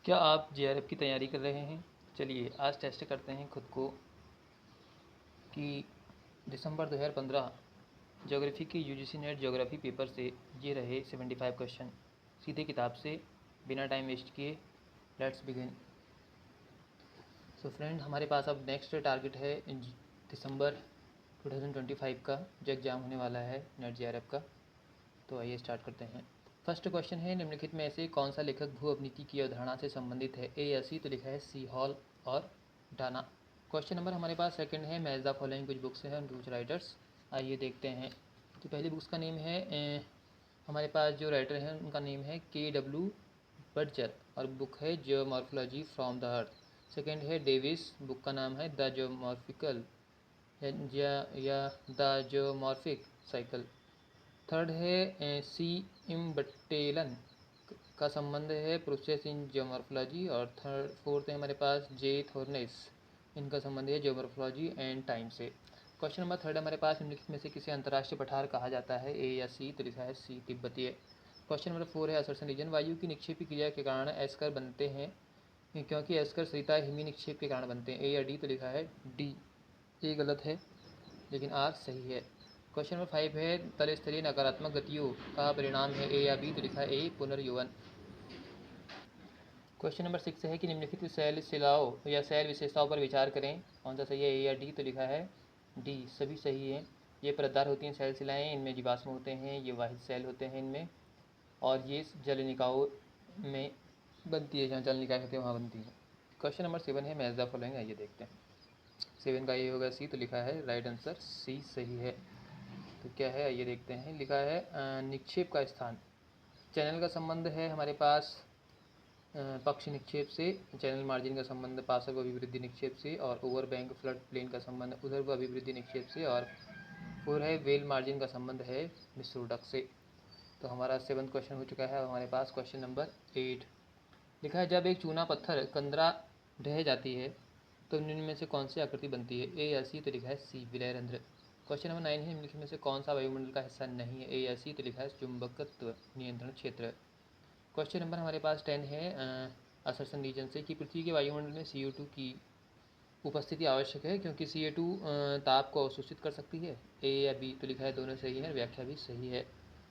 क्या आप जेआरएफ की तैयारी कर रहे हैं? चलिए आज टेस्ट करते हैं खुद को कि दिसंबर 2015 ज्योग्राफी के यूजीसी नेट ज्योग्राफी पेपर से ये रहे 75 क्वेश्चन सीधे किताब से बिना टाइम वेस्ट किए। Let's begin. सो फ्रेंड, हमारे पास अब नेक्स्ट टारगेट है दिसंबर 2025 का जो एग्ज़ाम होने वाला है नेट जेआरएफ का। तो आइए स्टार्ट करते हैं। फर्स्ट क्वेश्चन है, निम्नलिखित में से कौन सा लेखक भू अवनीति की अवधारणा से संबंधित है? ए या सी? तो लिखा है सी, हॉल और डाना। क्वेश्चन नंबर हमारे पास सेकंड है, मैच द फॉलोइंग कुछ बुक्स हैं और कुछ राइटर्स। आइए देखते हैं। तो पहली बुक्स का नेम है हमारे पास जो राइटर हैं उनका नेम है KW बर्जर और बुक है geomorphology from the earth. Second है डेविस, बुक का नाम है द जियोमॉर्फिकल या द जियोमॉर्फिक साइकिल। थर्ड है सी इम्बटेलन का संबंध है प्रोसेस इन जियोमॉर्फोलॉजी। और फोर्थ है हमारे पास जे थोर्नेस, इनका संबंध है जियोमॉर्फोलॉजी एंड टाइम से। क्वेश्चन नंबर थर्ड हमारे पास निम्नलिखित में से किसे अंतर्राष्ट्रीय पठार कहा जाता है? ए या सी? तो लिखा है सी, तिब्बतीय। क्वेश्चन नंबर फोर है असर्शन रीजन, वायु की निक्षेपी क्रिया के कारण एस्कर बनते हैं क्योंकि एस्कर सरिता हिमी निक्षेप के कारण बनते हैं। ए या डी? तो लिखा है डी। ए गलत है लेकिन आर सही है। क्वेश्चन नंबर फाइव है तल स्तरीय नकारात्मक गतियों का परिणाम है? ए या बी? तो लिखा है ए, पुनर्यौवन। क्वेश्चन नंबर सिक्स है कि निम्नलिखित शैल शिलाओं या शैल विशेषताओं पर विचार करें, कौन सा सही है? ए या डी? तो लिखा है डी, सभी सही है। ये परतदार होती हैं शैल शिलाएँ, इनमें जीवाश्म होते हैं, ये वाहित शैल होते हैं इनमें, और ये जलनिकायों में बनती है, जहाँ जल निकाय होते हैं वहाँ बनती है। क्वेश्चन नंबर सेवन है मैच द फॉलोइंग, आइए देखते हैं। सेवन का ये होगा सी, तो लिखा है राइट आंसर सी सही है। तो क्या है आइए देखते हैं। लिखा है निक्षेप का स्थान। चैनल का संबंध है हमारे पास पक्ष निक्षेप से, चैनल मार्जिन का संबंध पार्श्व अभिवृद्धि निक्षेप से, और ओवर बैंक फ्लड प्लेन का संबंध उधर अभिवृद्धि निक्षेप से, और फोर है वेल मार्जिन का संबंध है मिश्रोडक से। तो हमारा सेवन्थ क्वेश्चन हो चुका है हमारे पास। क्वेश्चन नंबर 8 लिखा है जब एक चूना पत्थर कंदरा ढह जाती है तो निम्न में से कौन सी आकृति बनती है? ए या सी? तो लिखा है सी, विलय रंध्र। क्वेश्चन नंबर 9 है निम्नलिखित में से कौन सा वायुमंडल का हिस्सा नहीं है? ए या सी? तो लिखा है चुंबकत्व नियंत्रण क्षेत्र। क्वेश्चन नंबर हमारे पास 10 है असर्शन रीजन से कि पृथ्वी के वायुमंडल में CO2 की उपस्थिति आवश्यक है क्योंकि CO2 ताप को अवशोषित कर सकती है। ए या बी? तो लिखा है दोनों सही है, व्याख्या भी सही है।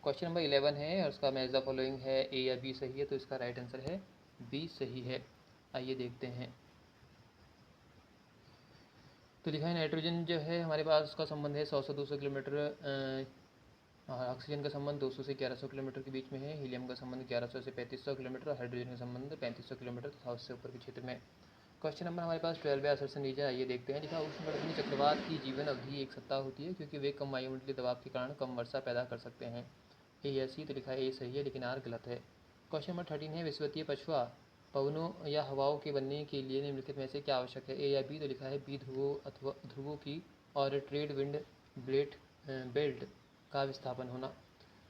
क्वेश्चन नंबर 11 है और उसका मैच द फॉलोइंग है, ए या बी सही है, तो इसका राइट आंसर है बी सही है। आइए देखते हैं। तो लिखा है नाइट्रोजन जो है हमारे पास उसका संबंध है 100 से 200 किलोमीटर, ऑक्सीजन का संबंध 200 से 1100 किलोमीटर के बीच में है, हीलियम का संबंध 1100 से 3500 किलोमीटर, और हाइड्रोजन का संबंध 3500 किलोमीटर तथा उससे ऊपर के क्षेत्र में। क्वेश्चन नंबर हमारे पास 12 है असर्शन रीजन, आइए देखते हैं। लिखा उष्णकटिबंधीय चक्रवात की जीवन अवधि एक सप्ताह होती है क्योंकि वे कम वायुमंडलीय दबाव के कारण कम वर्षा पैदा कर सकते हैं। ए या सी? तो लिखा है ए सही है लेकिन आर गलत है। क्वेश्चन नंबर 13 है विषुवतीय पछुआ पवनों या हवाओं के बनने के लिए निम्नलिखित में से क्या आवश्यक है? ए या बी? तो लिखा है बी, ध्रुवों अथवा ध्रुवों की और ट्रेड विंड ब्लेट बेल्ट का विस्थापन होना।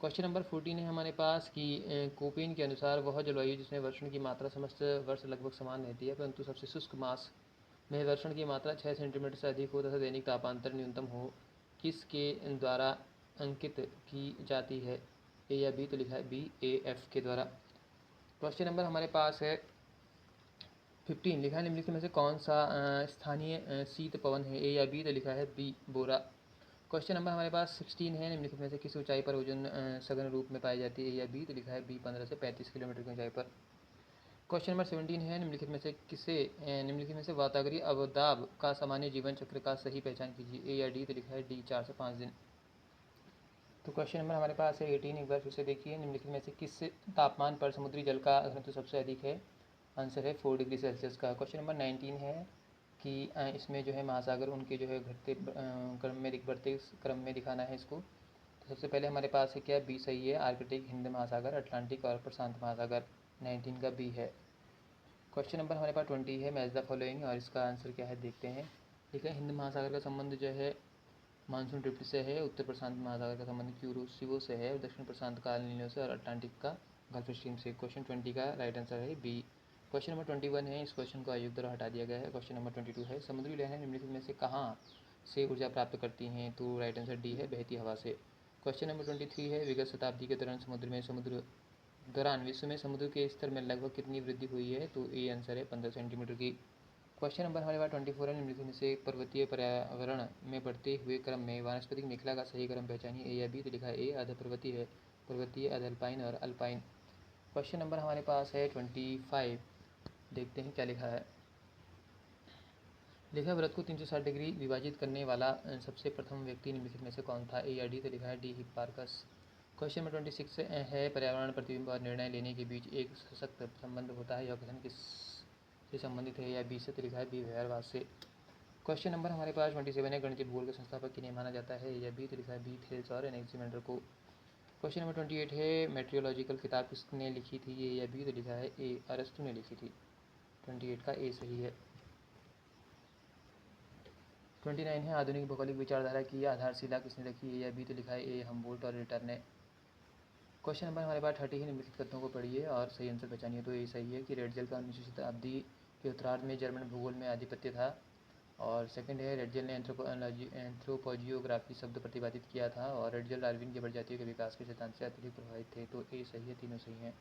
क्वेश्चन नंबर 14 है हमारे पास कि कोपेन के अनुसार वह जलवायु जिसमें वर्षण की मात्रा समस्त वर्ष लगभग समान रहती है परंतु सबसे शुष्क मास में वर्षण की मात्रा 6 सेंटीमीटर से अधिक हो तथा दैनिक तापांतर न्यूनतम हो, किसके द्वारा अंकित की जाती है? ए या बी? तो लिखा है बी, AF के द्वारा। क्वेश्चन नंबर हमारे पास है 15, लिखा है निम्नलिखित में से कौन सा स्थानीय शीत पवन है? ए या बी? तो लिखा है बी, बोरा। क्वेश्चन नंबर हमारे पास 16 है निम्नलिखित में से किस ऊंचाई पर ओजोन सघन रूप में पाई जाती है? ए या बी? तो लिखा है बी, 15 से 35 किलोमीटर की ऊंचाई पर। क्वेश्चन नंबर 17 है निम्नलिखित में से वातावरीय अवदाब का सामान्य जीवन चक्र का सही पहचान कीजिए? ए या डी? तो लिखा है डी, 4 से 5 दिन। तो क्वेश्चन नंबर हमारे पास है 18, एक बार फिर से देखिए। निम्नलिखित में से किस तापमान पर समुद्री जल का घनत्व सबसे अधिक है? आंसर है 4 डिग्री सेल्सियस का। क्वेश्चन नंबर 19 है कि इसमें जो है महासागर उनके जो है घटते क्रम में बढ़ते क्रम में दिखाना है इसको। तो सबसे पहले हमारे पास है क्या? बी सही है, आर्कटिक, हिंद महासागर, अटलांटिक और प्रशांत महासागर। 19 का बी है। क्वेश्चन नंबर हमारे पास 20 है मैच द फॉलोइंग, और इसका आंसर क्या है देखते हैं। ठीक है, हिंद महासागर का संबंध जो है मानसून ड्रिफ्ट से है, उत्तर प्रशांत महासागर का संबंध क्यूरोसिवो से है, और दक्षिण प्रशांत का अल नीनो से, और अटलांटिक का गल्फ स्ट्रीम से। क्वेश्चन 20 का राइट आंसर है बी। क्वेश्चन नंबर 21 है, इस क्वेश्चन को आयुक्त द्वारा हटा दिया गया है। क्वेश्चन नंबर 22 है समुद्री लहरें निम्नलिखित में से कहाँ से ऊर्जा प्राप्त करती हैं? तो राइट आंसर डी है, बहती हवा से। क्वेश्चन नंबर 23 है विगत शताब्दी के दौरान समुद्र में दौरान विश्व में समुद्र के स्तर में लगभग कितनी वृद्धि हुई है? तो ए आंसर है 15 सेंटीमीटर की। क्वेश्चन नंबर हमारे पास 24 है। निम्नलिखित में से पर्वतीय पर्यावरण में बढ़ते हुए क्रम में वानस्पतिक मेखला का सही क्रम पहचानिए, ए या बी। तो लिखा है ए अर्ध पर्वतीय है, पर्वतीय, अर्ध अल्पाइन और अल्पाइन। क्वेश्चन नंबर हमारे पास है 25। देखते हैं क्या लिखा है। लिखा व्रत को 360 डिग्री विभाजित करने वाला सबसे प्रथम व्यक्ति निम्नलिखित में से कौन था? ए या डी। तो लिखा है डी हिप्पारकस। क्वेश्चन नंबर 26 है पर्यावरण, प्रतिबिंब और निर्णय लेने के बीच एक सशक्त संबंध होता है, यह कथन किस से संबंधित है? या बी से। तो लिखा है बी व्यवहारवाद से। क्वेश्चन नंबर हमारे पास 27 है। गणितीय भूगोल के संस्थापक किन्हें माना जाता है? या बी। तो लिखा है बी थेल्स और एनेक्सिमेंडर को। क्वेश्चन नंबर 28 है मेट्रियोलॉजिकल किताब किसने लिखी थी? ए या बी। तो लिखा है ए अरस्तु ने लिखी थी। 28 का ए सही है। 29 है आधुनिक भौगोलिक विचारधारा की आधारशिला किसने रखी? ए या बी। तो लिखा है ए हम्बोल्ट और रिटर ने। क्वेश्चन नंबर हमारे पास 30 है। निम्नलिखित कथनों को पढ़िए और सही आंसर पहचानिए। तो ये सही है कि रेडजेल का 19वीं शताब्दी के उत्तरार्ध में जर्मन भूगोल में आधिपत्य था। और सेकंड है रेडजेल ने एंथ्रोपोजियोग्राफी शब्द प्रतिपादित किया था। और रेडजेल डार्विन की प्रजातियों के विकास के सिद्धांत से अत्यधिक प्रभावित थे। तो ए सही है, तीनों सही हैं।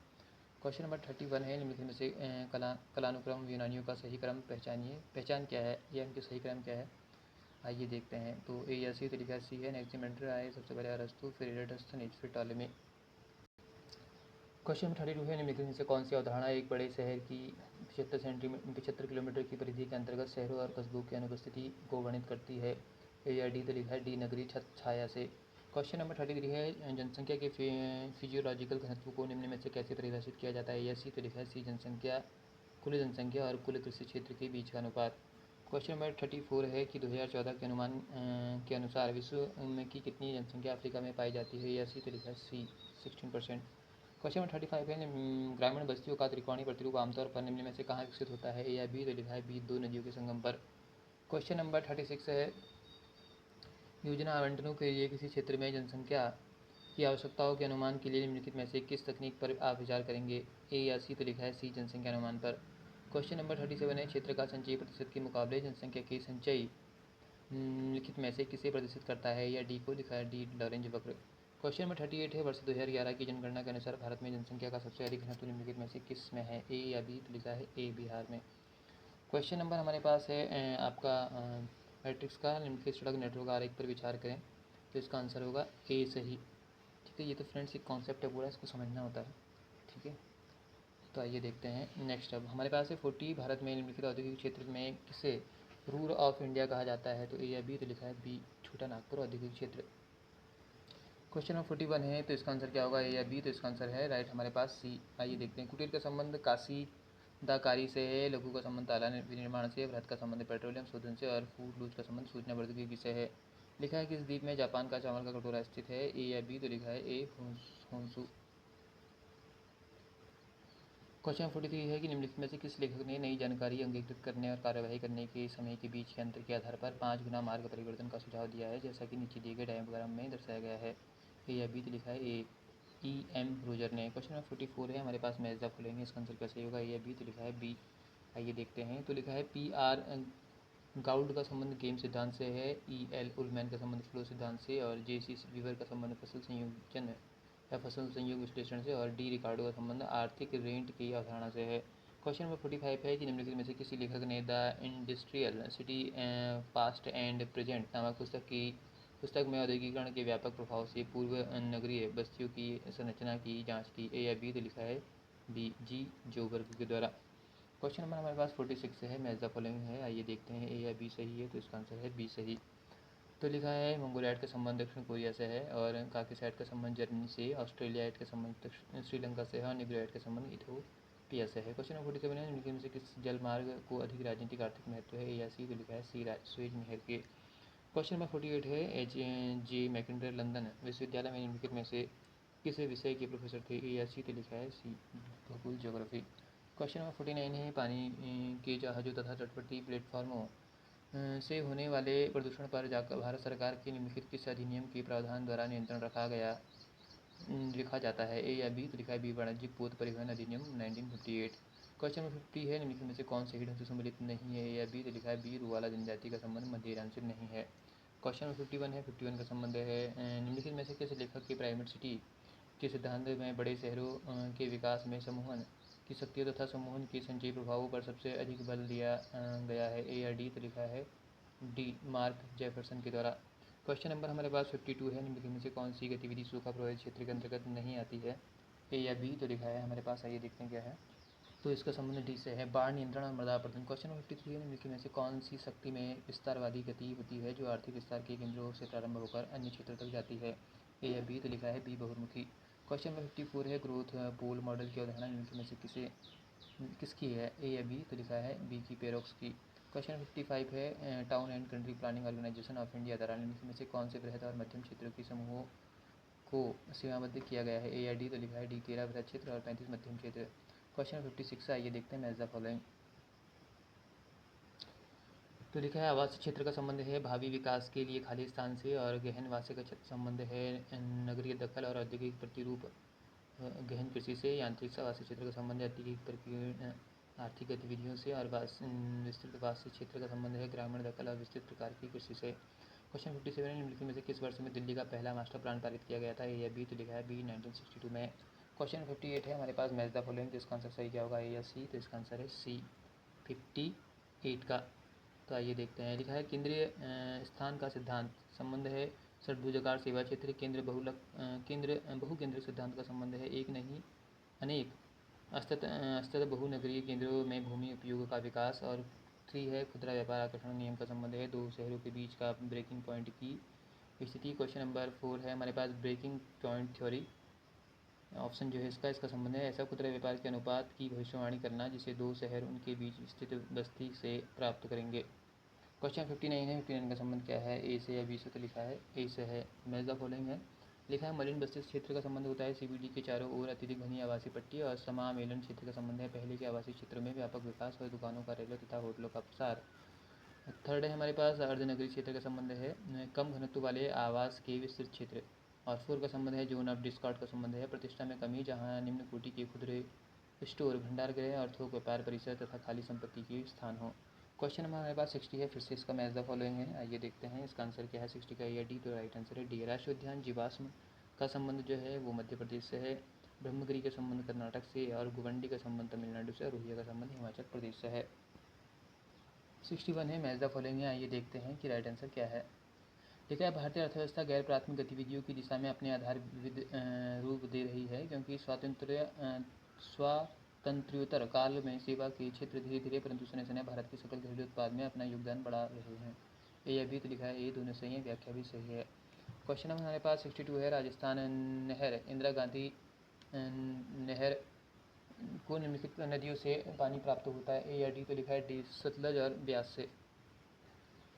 क्वेश्चन नंबर 31 है। निम्नलिखित में से कालानुक्रम यूनानियों का सही क्रम पहचानिए। पहचान क्या है या उनके सही क्रम क्या है? आइए देखते हैं। तो ए या सी। तो लिखा सी है एनेक्सिमेंडर आए सबसे पहले अरस्तु, फिर इराटोस्थेनीज, फिर टॉलेमी। क्वेश्चन नंबर 32 है। निम्नलिखित में से कौन सी अवधारणा एक बड़े शहर की 75 किलोमीटर की परिधि के अंतर्गत शहरों और कस्बों की अनुपस्थिति को वर्णित करती है? ए या डी। तो लिखा है डी नगरीय छाया से। क्वेश्चन नंबर 33 है जनसंख्या के फिजियोलॉजिकल घनत्व को निम्न में से कैसे परिभाषित किया जाता है? या सी। तो लिखा है सी कुल जनसंख्या और कुल कृषि क्षेत्र के बीच का अनुपात। क्वेश्चन नंबर 34 है कि 2014 के अनुमान के अनुसार विश्व में की कितनी जनसंख्या अफ्रीका में पाई जाती है? या सी। तो लिखा है सी 16%। क्वेश्चन नंबर 35 है ग्रामीण बस्तियों का त्रिकोणीय प्रतिरूप आमतौर पर निम्न में से कहाँ विकसित होता है? ए या बी। तो लिखा है बी दो नदियों के संगम पर। क्वेश्चन नंबर 36 है योजना आवंटनों के लिए किसी क्षेत्र में जनसंख्या की आवश्यकताओं के अनुमान के लिए निम्नलिखित में से किस तकनीक पर आप विचार करेंगे? ए या सी। तो लिखा है सी जनसंख्या अनुमान पर। क्वेश्चन नंबर 37 है क्षेत्र का संचयी प्रतिशत के मुकाबले जनसंख्या के संचयी निम्नलिखित में से किसे प्रदर्शित करता है? या डी को लिखा है डी लॉरेंज वक्र। क्वेश्चन नंबर 38 है वर्ष 2011 की जनगणना के अनुसार भारत में जनसंख्या का सबसे अधिक घनत्व निम्नलिखित में से किस में है? ए या बी। तो लिखा है ए बिहार में। क्वेश्चन नंबर हमारे पास है आपका मैट्रिक्स का निम्नलिखित सड़क नेटवर्क आरेख पर विचार करें। तो इसका आंसर होगा ए सही। ठीक है, ये तो फ्रेंड्स एक कॉन्सेप्ट है पूरा, इसको समझना होता है। ठीक है, तो आइए देखते हैं नेक्स्ट। अब हमारे पास है 40 भारत में निम्नलिखित औद्योगिक क्षेत्र में किसे रूर ऑफ इंडिया कहा जाता है? तो ए या बी। तो लिखा है बी छोटा नागपुर औद्योगिक क्षेत्र। क्वेश्चन नंबर 41 है तो इसका आंसर क्या होगा? ए या बी। तो इसका आंसर है राइट हमारे पास सी। आइए देखते हैं। कुटीर का संबंध काशीदाकारी से है, लघु का संबंध ताला विनिर्माण से, बृहत का संबंध पेट्रोलियम शोधन से और फूड लूज का संबंध सूचना प्रौद्योगिकी से है। लिखा है किस द्वीप में जापान का चावल का कटोरा स्थित है? ए या बी। तो लिखा है ए होन्सू। क्वेश्चन 43 है कि निम्नलिखित में से किस लेखक ने नई जानकारी अंगीकृत करने और कार्यवाही करने के समय के बीच के अंतर के आधार पर 5 गुना मार्ग परिवर्तन का सुझाव दिया है, जैसा कि नीचे दिए गए डायग्राम में दर्शाया गया है? ए या बी। तो लिखा है ए E.M. रोजर ने। क्वेश्चन नंबर 44 है हमारे पास मैच द फॉलोइंग, इसका आंसर क्या सही होगा? ए या बी। तो लिखा है बी। आइए देखते हैं। तो लिखा है PR गाउड का संबंध गेम सिद्धांत से है, EL उलमैन का संबंध फ्लो सिद्धांत से, और JC वीवर का संबंध फसल संयोजन या फसल संयोग विश्लेषण से, और डी रिकार्डो का संबंध आर्थिक रेंट की अवधारणा से है। क्वेश्चन नंबर 45 है कि निम्नलिखित में से किसी लेखक ने the industrial city past and present नामक पुस्तक में औद्योगिकरण के व्यापक प्रभाव से पूर्व नगरीय बस्तियों की संरचना की जांच की? ए या बी। तो लिखा है बी जी जोबर्ग के द्वारा। क्वेश्चन नंबर हमारे पास 46 है मैच द फॉलोइंग है। आइए देखते हैं। ए या बी सही है, तो इसका आंसर है बी सही। तो लिखा है मंगोलियाड का संबंध दक्षिण कोरिया से है, और काकेसाइड का संबंध जर्मनी से, ऑस्ट्रेलियाड का संबंध श्रीलंका से है, और न्यूजीलैंड का संबंध इथियोपिया से है। क्वेश्चन नंबर 47 है निम्नलिखित में से किस जल मार्ग को अधिक राजनीतिक आर्थिक महत्व है? ए या सी। तो लिखा है सी स्वेज नहर के। क्वेश्चन नंबर 48 है H.J. मैकिंडर लंदन विश्वविद्यालय में निम्नलिखित में से किस विषय के प्रोफेसर थे? ए या सी। तो लिखा है सी भूगोल ज्योग्राफी। क्वेश्चन नंबर 49 है पानी के जहाज़ों तथा तटवर्ती प्लेटफॉर्मों से होने वाले प्रदूषण पर भारत सरकार के निम्नलिखित किस अधिनियम के प्रावधान द्वारा नियंत्रण लिखा जाता है? ए या बी। तो लिखा है बी वाणिज्यिक पोत परिवहन अधिनियम 1958। क्वेश्चन नंबर 50 है निम्नलिखित में से कौन सही ढंग से सम्मिलित नहीं है? ए या बी। तो लिखा है बी रूवाला जनजाति का संबंध मध्य ईरान से नहीं है। क्वेश्चन नंबर 51 है 51 का संबंध है निम्नलिखित में से किस लेखक की प्राइमेट सिटी के सिद्धांत में बड़े शहरों के विकास में समूहन की शक्तियों तथा समूहन के संचयी प्रभावों पर सबसे अधिक बल दिया गया है, ए या डी? तो लिखा है डी, मार्क जेफरसन के द्वारा। क्वेश्चन नंबर हमारे पास 52 है, निम्नलिखित में से कौन सी गतिविधि सूखा प्रभावित क्षेत्र के अंतर्गत नहीं आती है, ए या बी? तो लिखा है हमारे पास, आइए देखते हैं क्या है। तो इसका संबंध डी से है, बाढ़ नियंत्रण और मृदा अपरदन। क्वेश्चन नंबर 53 है, निम्नलिखित में से कौन सी शक्ति में विस्तारवादी गति होती है जो आर्थिक विस्तार के केंद्रों से प्रारंभ होकर अन्य क्षेत्रों तक जाती है, ए या बी? तो लिखा है बी, बहुमुखी। क्वेश्चन नंबर 54 है, ग्रोथ पूल मॉडल की अवधारणा निम्नलिखित में से किसकी है, ए या बी? तो लिखा है बी की, पेरोक्स की। क्वेश्चन 55 है, town and country planning organisation of India द्वारा निम्नलिखित में से कौन से बृहद और मध्यम क्षेत्रों के समूहों को सीमाबद्ध किया गया है, ए या डी? तो लिखा है डी, 13 बृहद क्षेत्र और 35 मध्यम क्षेत्र। क्वेश्चन 56 है, आइए देखते हैं मैच द फॉलोइंग। तो लिखा है आवासीय क्षेत्र का संबंध है भावी विकास के लिए खाली स्थान से, और गहन वासे का संबंध है नगरीय दखल और औद्योगिक प्रतिरूप गहन कृषि से। यांत्रिक आवासीय क्षेत्र का संबंध है औद्योगिक आर्थिक गतिविधियों से, और विस्तृत वासी क्षेत्र का संबंध है ग्रामीण दखल और विस्तृत प्रकार की कृषि से। क्वेश्चन 57 है, निम्नलिखित में से किस वर्ष में दिल्ली का पहला मास्टर प्लान पारित किया गया था, ए या बी? तो लिखा है बी, 1962 में। क्वेश्चन 58 है हमारे पास, मैच द फॉलोइंग। तो इसका आंसर सही क्या होगा, ए या सी? तो इसका आंसर है सी, 58 का। तो आइए देखते हैं। लिखा है केंद्रीय स्थान का सिद्धांत संबंध है षड्भुजाकार सेवा क्षेत्र। बहुकेंद्रक सिद्धांत का संबंध है एक नहीं अनेक अस्तत बहुनगरीय केंद्रों में भूमि उपयोग का विकास। और 3 है खुदरा व्यापार आकर्षण नियम का संबंध है दो शहरों के बीच का ब्रेकिंग पॉइंट की स्थिति। क्वेश्चन नंबर 4 है हमारे पास, ब्रेकिंग पॉइंट थ्योरी। ऑप्शन जो है इसका संबंध है ऐसा खुदरा व्यापार के अनुपात की भविष्यवाणी करना जिसे दो शहर उनके बीच स्थित बस्ती से प्राप्त करेंगे। क्वेश्चन 59 है, 59 का संबंध क्या है, ए से या बी से? तो लिखा है ए से है, मैच द फॉलोइंग है। लिखा है मलिन बस्ती क्षेत्र का संबंध होता है सीबीडी के चारों ओर अत्यधिक घनी आवासीय पट्टी, और समामेलन क्षेत्र का संबंध है पहले के आवासीय क्षेत्रों में व्यापक विकास और दुकानों, कार्यालयों तथा होटलों का प्रसार। थर्ड है हमारे पास, अर्धनगरीय क्षेत्र का संबंध है कम घनत्व वाले आवास के विस्तृत क्षेत्र। और 4 का संबंध है जोन ऑफ डिस्कॉर्ड का संबंध है प्रतिष्ठा में कमी, जहाँ निम्न कोटि के खुदरे स्टोर, भंडार गृह और थोक व्यापार परिसर तथा खाली संपत्ति के स्थान हो। क्वेश्चन नंबर हमारे पास 60 है, फिर से इसका मैच द फॉलोइंग है। आइए देखते हैं इसका आंसर क्या है 60 का, या डी? तो राइट आंसर है डी, राष्ट्रीय उद्यान जीवाश्म का संबंध जो है वो मध्य प्रदेश से है, ब्रह्मगिरी का संबंध कर्नाटक से, और गुवंडी का संबंध तमिलनाडु से, और रोहिया का संबंध हिमाचल प्रदेश से है। 61 है, मैच द फॉलोइंग है। आइए देखते हैं कि राइट आंसर क्या है। लिखा है भारतीय अर्थव्यवस्था गैर प्राथमिक गतिविधियों की दिशा में अपने आधार विविध रूप दे रही है, क्योंकि स्वातंत्र्योत्तर काल में सेवा के क्षेत्र धीरे धीरे परंतु सने सने भारत के सकल घरेलू उत्पाद में अपना योगदान बढ़ा रहे हैं, ए या बी? तो लिखा है ए, दोनों सही है, व्याख्या भी सही है। क्वेश्चन नंबर हमारे पास 62 है, राजस्थान नहर इंदिरा गांधी नहर को निम्नलिखित नदियों से पानी प्राप्त होता है, ए या डी? तो लिखा है डी, सतलज और ब्यास से।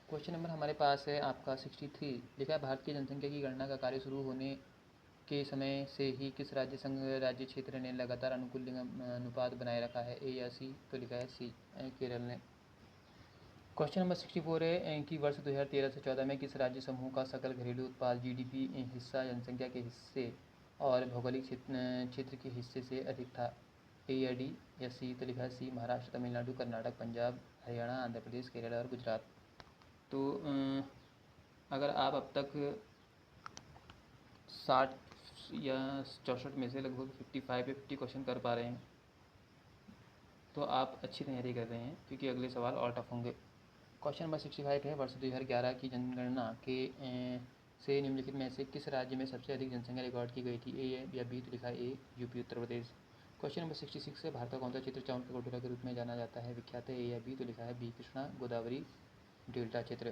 क्वेश्चन नंबर हमारे पास है आपका 63। लिखा है भारत की जनसंख्या की गणना का कार्य शुरू होने के समय से ही किस राज्य संघ राज्य क्षेत्र ने लगातार अनुकूल लिंग अनुपात बनाए रखा है, ए या सी? तो लिखा है सी, केरल ने। क्वेश्चन नंबर 64 है कि वर्ष 2013 से 14 में किस राज्य समूह का सकल घरेलू उत्पाद जीडीपी हिस्सा जनसंख्या के हिस्से और भौगोलिक क्षेत्र के हिस्से से अधिक था, ए या डी या सी? तो लिखा है सी, महाराष्ट्र, तमिलनाडु, कर्नाटक, पंजाब, हरियाणा, आंध्र प्रदेश, केरल और गुजरात। तो अगर आप अब तक 60 या 64 में से लगभग 55 या 50 क्वेश्चन कर पा रहे हैं तो आप अच्छी तैयारी कर रहे हैं, क्योंकि अगले सवाल और टफ होंगे। क्वेश्चन नंबर 65 है, वर्ष 2011 की जनगणना के से निम्नलिखित में से किस राज्य में सबसे अधिक जनसंख्या रिकॉर्ड की गई थी, ए या बी? तो लिखा है ए, UP Uttar Pradesh. Question number 66 है, भारत का कौन सा क्षेत्र चावल का कटोरा के रूप में जाना जाता है, विख्यात है, ए या बी? तो लिखा है बी, कृष्णा गोदावरी डेल्टा क्षेत्र।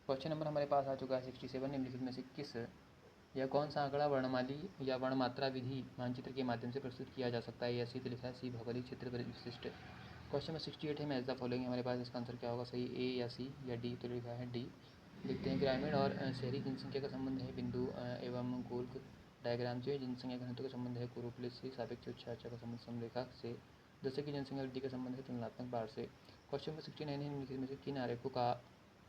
क्वेश्चन नंबर हमारे पास आ चुका है 67, निम्नलिखित में से किस या कौन सा आंकड़ा वर्णमाली या वर्णमात्रा विधि मानचित्र के माध्यम से प्रस्तुत किया जा सकता है, या सी? तो लिखा है सी, भौगोलिक क्षेत्र विशिष्ट। क्वेश्चन नंबर 68 है, मैच द फॉलोइंग हमारे पास, इसका आंसर क्या होगा, सही ए या सी या डी? तो लिखा है डी। देखते हैं ग्रामीण और शहरी जनसंख्या का संबंध है बिंदु एवं गोल डायग्राम से। जनसंख्या घनत्व का संबंध है कोरोप्लिस से। सापेक्ष उच्चाचा का संबंध समरेखा से। दशक की जनसंख्या वृद्धि का संबंध है तुलनात्मक बाढ़ से। क्वेश्चन नंबर 69 है, निम्नलिखित में से किन आरेखों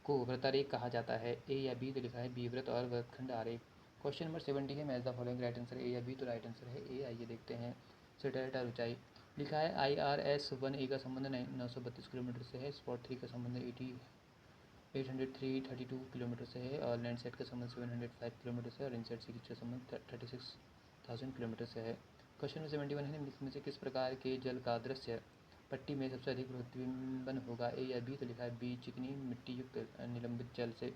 को वृत्तारेख कहा जाता है, ए या बी? तो लिखा है बी, वृत्त और वृत्तखंड आरेख। क्वेश्चन नंबर 70 है, match the following, right answer A या बी? तो राइट आंसर है ए। आइए देखते हैं सैटेलाइट और ऊंचाई। लिखा है IRS-1A का संबंध 932 किलोमीटर से है, स्पॉट 3 का संबंध 832 किलोमीटर से है, और लैंडसेट का संबंध 705 किलोमीटर से है, और इनसेट सीरीज का संबंध 36 1000 किलोमीटर से है। क्वेश्चन नंबर 71 है, निम्नलिखित में से किस प्रकार के जल का दृश्य पट्टी में सबसे अधिक प्रतिबिंबन होगा, ए या बी? तो लिखा है बी, चिकनी मिट्टी युक्त निलंबित जल से।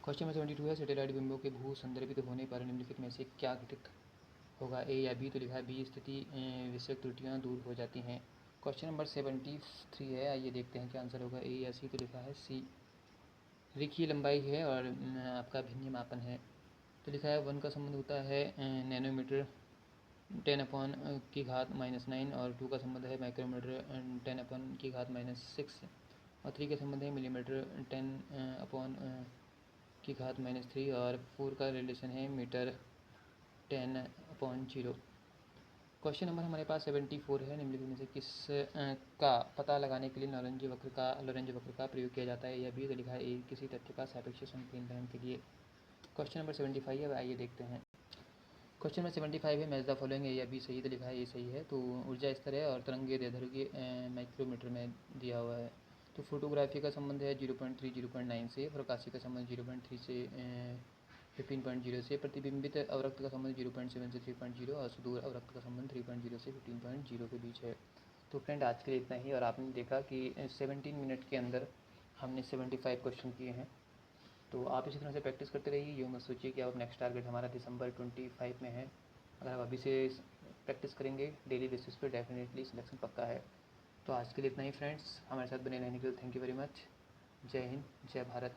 क्वेश्चन नंबर 72 है, सैटेलाइट बिंबों के भू संदर्भित होने पर निम्नलिखित में से क्या घटित होगा, ए या बी? तो लिखा है बी, स्थिति विषयक त्रुटियाँ दूर हो जाती हैं। क्वेश्चन नंबर 73 है, आइए देखते हैं क्या आंसर होगा, ए या सी? तो लिखा है सी, रेखीय लंबाई है और आपका भिन्न मापन है। तो लिखा है 1 का संबंध होता है नैनोमीटर 10⁻⁹ और 2 का संबंध है माइक्रोमीटर 10⁻⁻6 और 3 का संबंध है मिलीमीटर 10⁻⁻3 और 4 का रिलेशन है मीटर 10/0। क्वेश्चन नंबर हमारे पास 74 है, निम्नलिखित में से किस का पता लगाने के लिए लॉरेंज वक्र का प्रयोग किया जाता है, या बी? तो लिखा है ए, किसी तथ्य का सापेक्ष संकेंद्रण के लिए। क्वेश्चन नंबर 75 है, आइए देखते हैं। क्वेश्चन नंबर 75 है, मैच द फॉलोइंग, ए या बी सही? तो लिखा है ए सही है। तो ऊर्जा स्तर है और तरंगे दैर्घ्य माइक्रोमीटर में दिया हुआ है। तो फोटोग्राफी का संबंध है 0.3 0.9 से, प्रकाशी का संबंध 0.3 से 15.0 से, प्रतिबिंबित अवरक्त का संबंध 0.7 से 3.0 और सुदूर अवरक्त का संबंध 3.0 से 15.0 के बीच है। तो फ्रेंड आज के लिए इतना ही, और आपने देखा कि 17 मिनट के अंदर हमने 75 क्वेश्चन किए हैं। तो आप इसी तरह से प्रैक्टिस करते रहिए, यूँ मत सोचिए कि आप नेक्स्ट टारगेट हमारा दिसंबर 25 में है। अगर आप अभी से प्रैक्टिस करेंगे डेली बेसिस पे, डेफिनेटली सिलेक्शन पक्का है। तो आज के लिए इतना ही फ्रेंड्स, हमारे साथ बने रहने के लिए थैंक यू वेरी मच। जय हिंद, जय भारत।